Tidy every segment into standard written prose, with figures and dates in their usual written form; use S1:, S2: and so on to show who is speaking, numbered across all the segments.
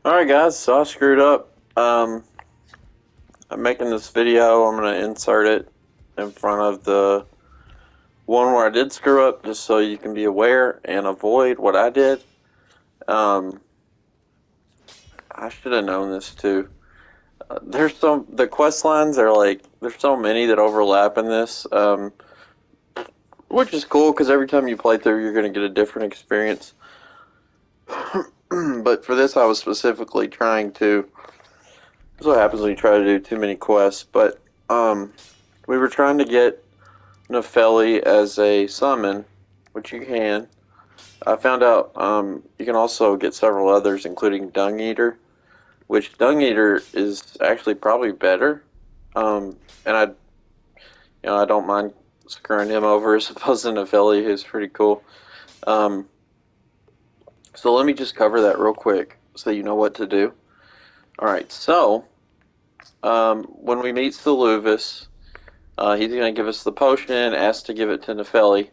S1: Alright guys, so I screwed up. I'm making this video. I'm going to insert it in front of the one where I did screw up, just so you can be aware and avoid what I did. I should have known this too. The quest lines are like, there's so many that overlap in this, which is cool because every time you play through you're going to get a different experience. But for this I was specifically trying to, this is what happens when you try to do too many quests, but we were trying to get Nefeli as a summon, which you can. I found out you can also get several others, including Dung Eater, which Dung Eater is actually probably better. And I don't mind screwing him over as opposed to Nefeli, who's pretty cool. So let me just cover that real quick so you know what to do. Alright, so when we meet Seluvis, he's going to give us the potion, ask to give it to Nefeli.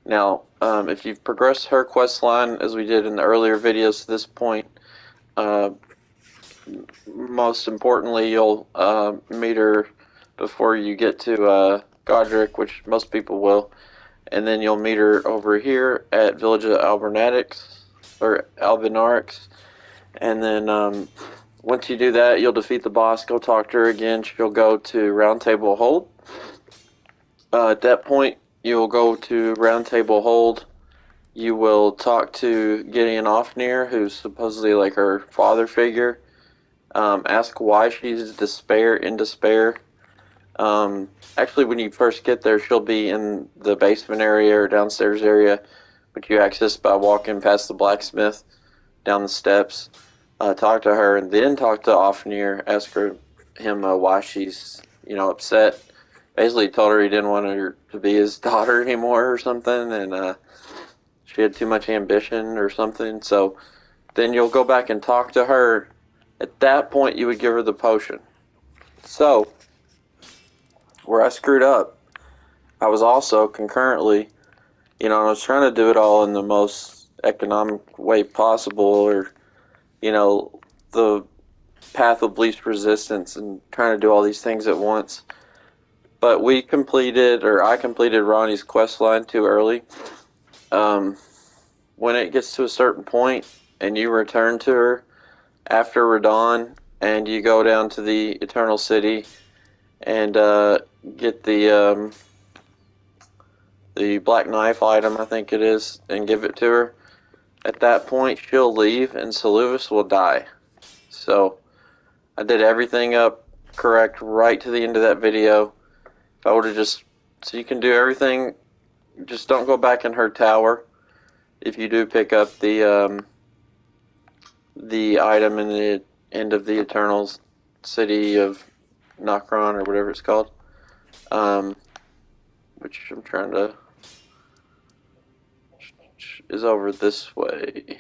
S1: Now, if you've progressed her quest line as we did in the earlier videos to this point, most importantly, you'll meet her before you get to Godric, which most people will, and then you'll meet her over here at Village of Albinarix, and then once you do that, you'll defeat the boss, go talk to her again, she'll go to Round Table Hold. At that point, you'll go to Round Table Hold. You will talk to Gideon Ofnir, who's supposedly like her father figure. Ask why she's in despair. Actually, when you first get there, she'll be in the basement area or downstairs area, which you access by walking past the blacksmith down the steps. Talk to her, and then talk to Ofnir. Ask him why she's upset. Basically, told her he didn't want her to be his daughter anymore or something, and she had too much ambition or something. So then you'll go back and talk to her. At that point, you would give her the potion. So where I screwed up, I was also concurrently, I was trying to do it all in the most economic way possible, or the path of least resistance, and trying to do all these things at once. But I completed Ranni's quest line too early. When it gets to a certain point and you return to her after Radon and you go down to the Eternal City and get the black knife item, I think it is, and give it to her, at that point she'll leave and Seluvis will die. So I did everything up correct right to the end of that video. If I would have so you can do everything, just don't go back in her tower if you do pick up the item in the end of the Eternal City of Nokron, or whatever it's called, which I'm trying to, is over this way.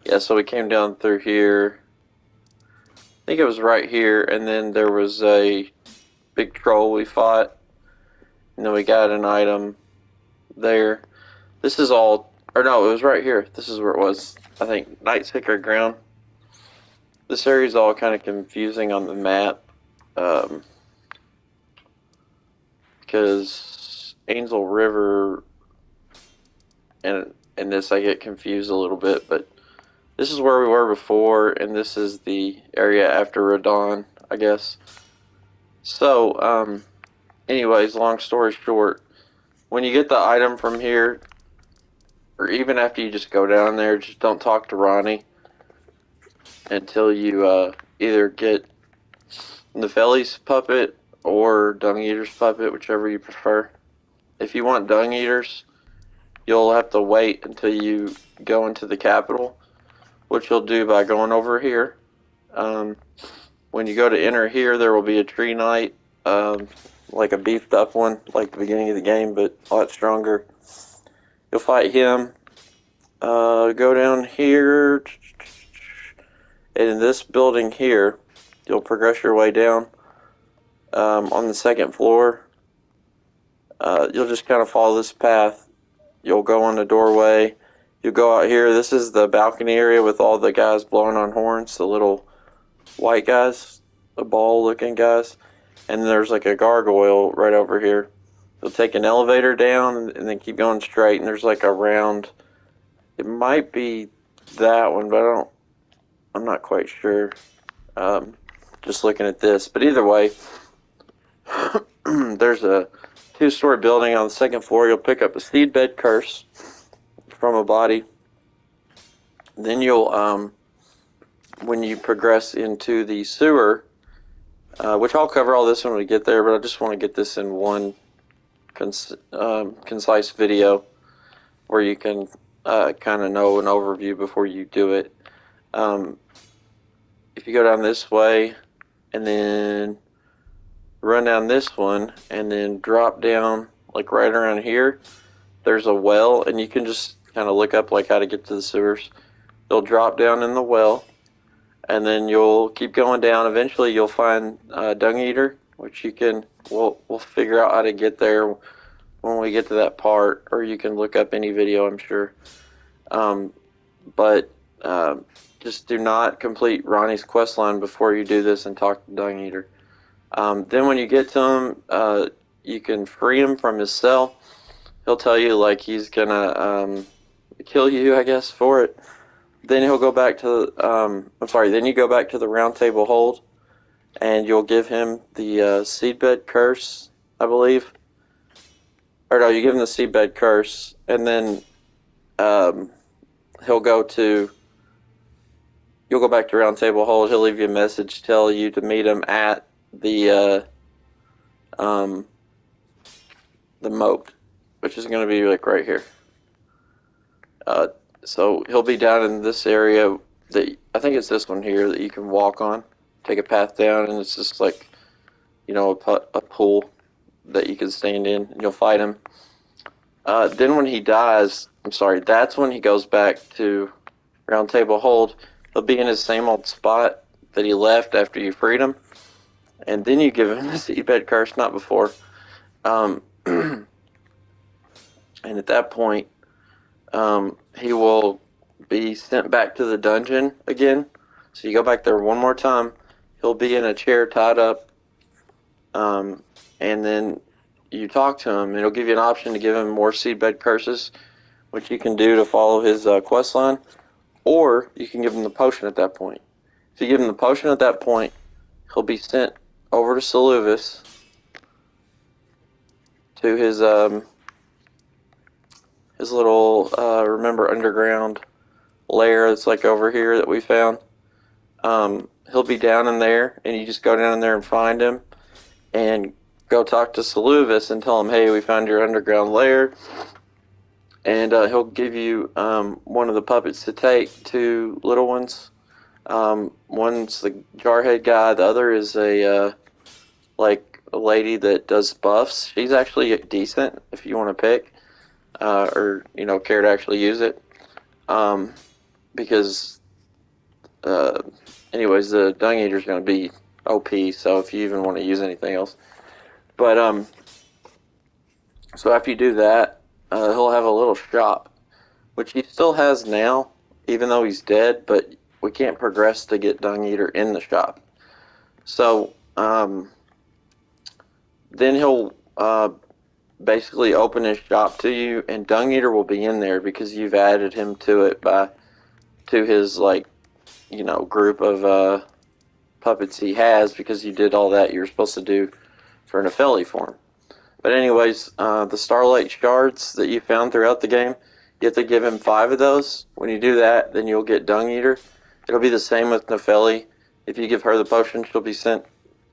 S1: Yeah, so we came down through here. I think it was right here, and then there was a big troll we fought, and then we got an item there. This is all, or no, it was right here. This is where it was. I think Night's Sacred Ground. This area is all kind of confusing on the map, because Angel River and this I get confused a little bit, but this is where we were before, and this is the area after Radon, I guess. So, anyways, long story short, when you get the item from here, or even after you just go down there, just don't talk to Ranni until you either get Nefeli's puppet or Dung Eater's puppet, whichever you prefer. If you want Dung Eaters, you'll have to wait until you go into the capital, which you'll do by going over here. When you go to enter here, there will be a tree knight, like a beefed up one, like the beginning of the game, but a lot stronger. You'll fight him. Go down here, and in this building here, you'll progress your way down. On the second floor, you'll just kind of follow this path. You'll go in the doorway, You go out here. This is the balcony area with all the guys blowing on horns, the little white guys, the ball-looking guys. And then there's like a gargoyle right over here. You'll take an elevator down and then keep going straight, and there's like a round. It might be that one, but I'm not quite sure. Just looking at this, but either way, there's a 2-story building. On the second floor, you'll pick up a seedbed curse from a body. Then you'll, when you progress into the sewer, which I'll cover all this when we get there, but I just want to get this in one concise video where you can kind of know an overview before you do it. If you go down this way and then run down this one and then drop down like right around here, there's a well, and you can just kind of look up like how to get to the sewers. You'll drop down in the well, and then you'll keep going down. Eventually you'll find Dung Eater, which you can, we'll figure out how to get there when we get to that part, or you can look up any video, I'm sure. But just do not complete Ranni's quest line before you do this and talk to Dung Eater. Then when you get to him, you can free him from his cell. He'll tell you like he's gonna kill you, I guess, for it. Then he'll go back to then you go back to the round table hold, and you'll give him the seedbed curse, I believe. Or no, you give him the seedbed curse, and then you'll go back to round table hold. He'll leave you a message, tell you to meet him at the moat, which is going to be like right here. So he'll be down in this area that I think it's this one here that you can walk on. Take a path down, and it's just like, you know, a pool that you can stand in, and you'll fight him. Then when he dies, that's when he goes back to round table hold. He'll be in his same old spot that he left after you freed him, and then you give him the seedbed curse, not before. And at that point, he will be sent back to the dungeon again. So you go back there one more time. He'll be in a chair tied up, and then you talk to him, and it'll give you an option to give him more seedbed curses, which you can do to follow his quest line, or you can give him the potion at that point. If you give him the potion at that point, he'll be sent over to Seluvis to his little remember underground lair that's like over here that we found. He'll be down in there, and you just go down in there and find him and go talk to Seluvis and tell him, hey, we found your underground lair, and he'll give you one of the puppets to take, 2 little ones. One's the jarhead guy, the other is a like a lady that does buffs. She's actually decent if you want to pick, or you know, care to actually use it, because anyways, the Dung Eater is going to be OP, so if you even want to use anything else. But so after you do that, he'll have a little shop, which he still has now, even though he's dead, but we can't progress to get Dung Eater in the shop. So then he'll basically open his shop to you, and Dung Eater will be in there because you've added him to it to his, like, you know, group of puppets he has, because you did all that you're supposed to do for an Nepheli form. But anyways, the Starlight Shards that you found throughout the game, you have to give him 5 of those. When you do that, then you'll get Dung Eater. It'll be the same with Nepheli. If you give her the potion, she'll be sent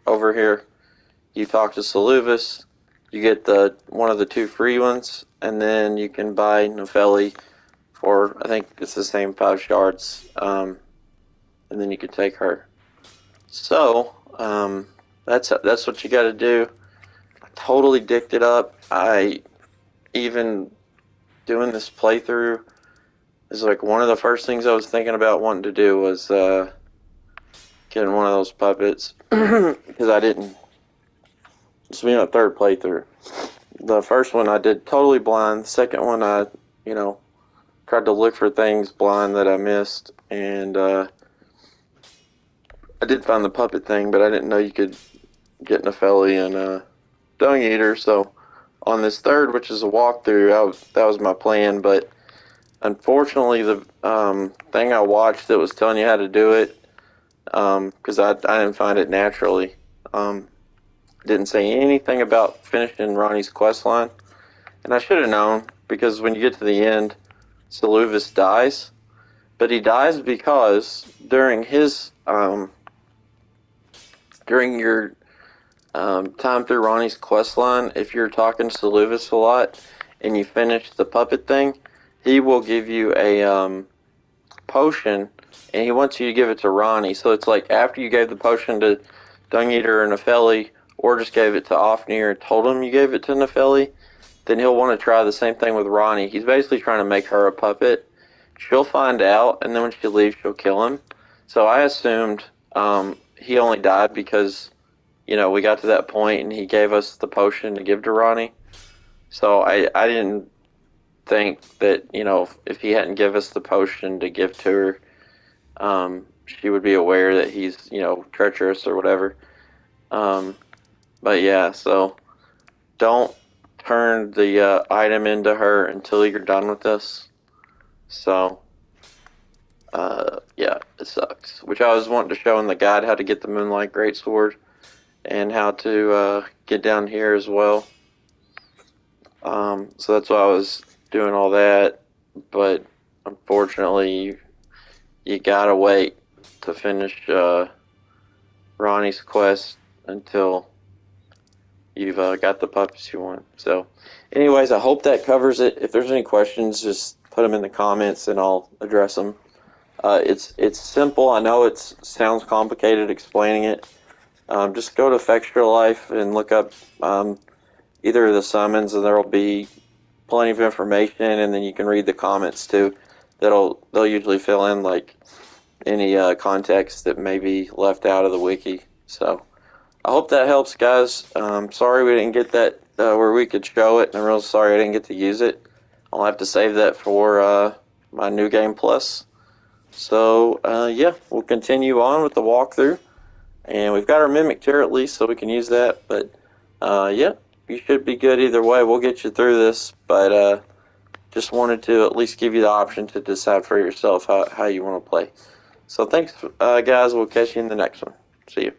S1: over here. You talk to Seluvis, you get one of the 2 free ones, and then you can buy Nepheli for, I think it's the same 5 shards, and then you can take her. So that's what you got to do. I totally dicked it up. I even doing this playthrough is like one of the first things I was thinking about wanting to do was getting one of those puppets, because I didn't. This will be my 3rd playthrough. The first one I did totally blind. The second one I, you know, tried to look for things blind that I missed, and I did find the puppet thing, but I didn't know you could get Nepheli and Dung Eater. So on this third, which is a walkthrough, that was my plan, but unfortunately the thing I watched that was telling you how to do it, because I didn't find it naturally, didn't say anything about finishing Ranni's quest line, and I should have known, because when you get to the end, Seluvis dies, but he dies because during your time through Ranni's quest line, if you're talking to Seluvis a lot and you finish the puppet thing, he will give you a potion, and he wants you to give it to Ranni. So it's like after you gave the potion to Dung Eater or Nepheli, or just gave it to Ofnir and told him you gave it to Nepheli, then he'll want to try the same thing with Ranni. He's basically trying to make her a puppet. She'll find out, and then when she leaves, she'll kill him. So I assumed he only died because, we got to that point and he gave us the potion to give to Ranni. So I didn't think that, if he hadn't give us the potion to give to her, she would be aware that he's, treacherous or whatever. But yeah, so don't turn the item into her until you're done with this. So, yeah, it sucks. Which I was wanting to show in the guide how to get the Moonlight Greatsword and how to get down here as well. So that's why I was doing all that, but unfortunately, you gotta wait to finish Ranni's quest until you've got the puppets you want. So, anyways, I hope that covers it. If there's any questions, just put them in the comments and I'll address them. It's simple. I know it sounds complicated explaining it. Just go to Fextra Life and look up either of the summons, and there will be plenty of information, and then you can read the comments too. They'll usually fill in like any context that may be left out of the wiki. So I hope that helps, guys. Sorry we didn't get that where we could show it, and I'm real sorry I didn't get to use it. I'll have to save that for my New Game Plus. So yeah, we'll continue on with the walkthrough, and we've got our Mimic Chair at least, so we can use that. But yeah, you should be good either way. We'll get you through this, but just wanted to at least give you the option to decide for yourself how you want to play. So thanks, guys. We'll catch you in the next one. See you.